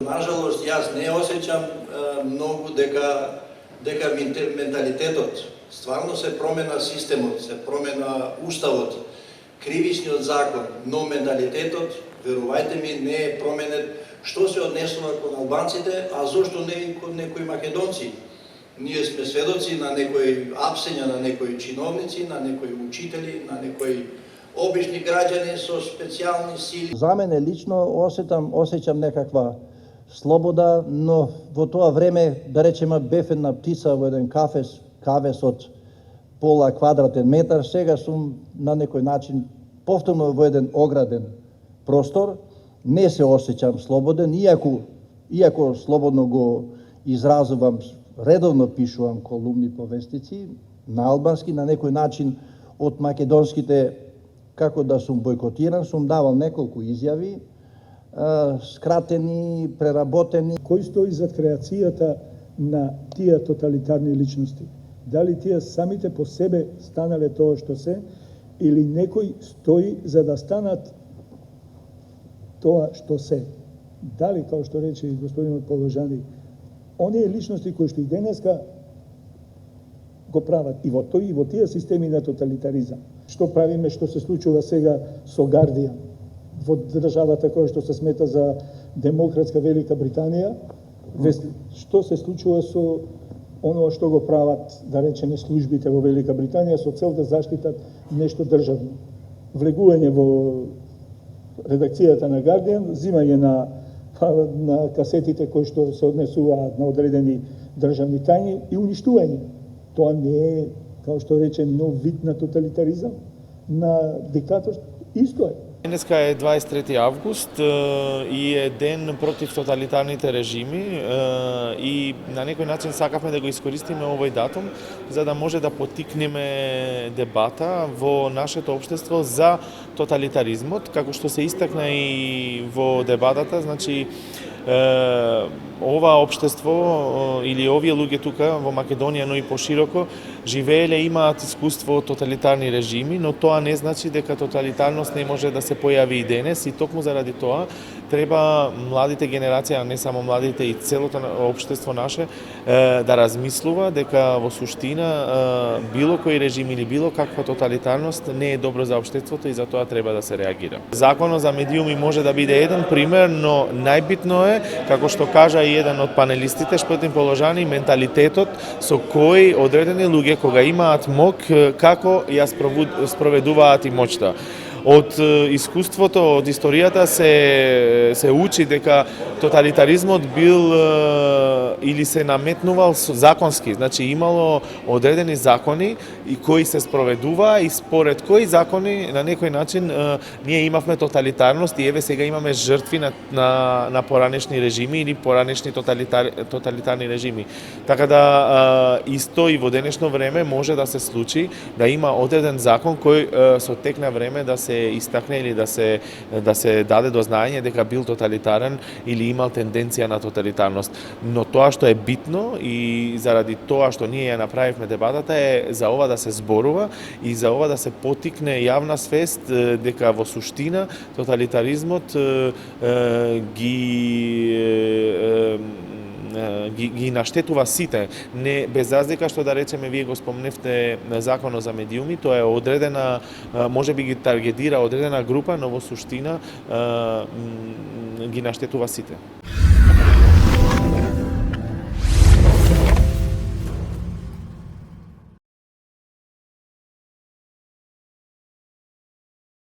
Нажалост, јас не осеќам многу дека менталитетот стварно се промена системот, се промена уставот, кривичниот закон, но менталитетот, верувајте ми, не е променет. Што се однесува кон албанците, а зошто не и кон некои македонци? Ние сме сведоци на некои апсења, на некои чиновници, на некои учители, на некои обични граѓани со специјални сили. За мене лично осеќам некаква слобода, но во тоа време, да речеме, бев една птица во еден кавес од пола квадратен метар, сега сум на некој начин повторно во еден ограден простор, не се осеќам слободен, иако слободно го изразувам, редовно пишувам колумни повестици на албански, на некој начин од македонските, како да сум бойкотиран, сум давал неколку изјави, скратени, преработени. Кој стои зад креацијата на тие тоталитарни личности? Дали тие самите по себе станале тоа што се, или некој стои за да станат тоа што се? Дали, као што рече господинот Положани, оние личности кои што и денеска го прават и во тие системи на тоталитаризам. Што правиме, што се случува сега со Гардијан во државата која што се смета за демократска Велика Британија, што се случува со оноа што го прават, да речеме, службите во Велика Британија со цел да заштитат нешто државно. Влегување во редакцијата на Гардијан, зимање на касетите кои што се однесуваат на одредени државни тајни и уништување. Тоа не е, као што рече, нов вид на тоталитаризам, на диктаторство. Исто е. Денеска е 23 август и е ден против тоталитарните режими и на некој начин сакавме да го искористиме овој датум за да може да поттикнеме дебата во нашето општество за тоталитаризмот, како што се истакна и во дебатата, значи ова општество или овие луѓе тука во Македонија, но и пошироко, живееле, имаат искуство од тоталитарни режими, но тоа не значи дека тоталитарност не може да се појави и денес, и токму заради тоа треба младите генерација, а не само младите, и целото општество наше да размислува дека во суштина било кој режим или било каква тоталитарност не е добро за општеството и за тоа треба да се реагира. Законот за медиуми може да биде еден пример, но најбитно е, како што кажа и еден од панелистите, Шпетин Положани, менталитетот со кој одредени луѓе кога имаат мок, како ја спроведуваат и моќта. Од искуството, од историјата се учи дека тоталитаризмот бил или се наметнувал законски, значи имало одредени закони и кои се спроведува и според кои закони на некој начин ние имавме тоталитарност и еве сега имаме жртви на поранешни режими или поранешни тоталитарни режими. Така да исто и во денешно време може да се случи да има одреден закон кој со тек на време да се истакне или да се даде до знаење дека бил тоталитарен или имал тенденција на тоталитарност. Но тоа што е битно и заради тоа што ние ја направивме дебатата е за ова да се зборува и за ова да се поттикне јавна свест дека во суштина тоталитаризмот ги наштетува сите, не без разлика што да речеме вие го спомневте на законот за медиуми, тоа е одредена, можеби ги таргетира одредена група, но во суштина ги наштетува сите.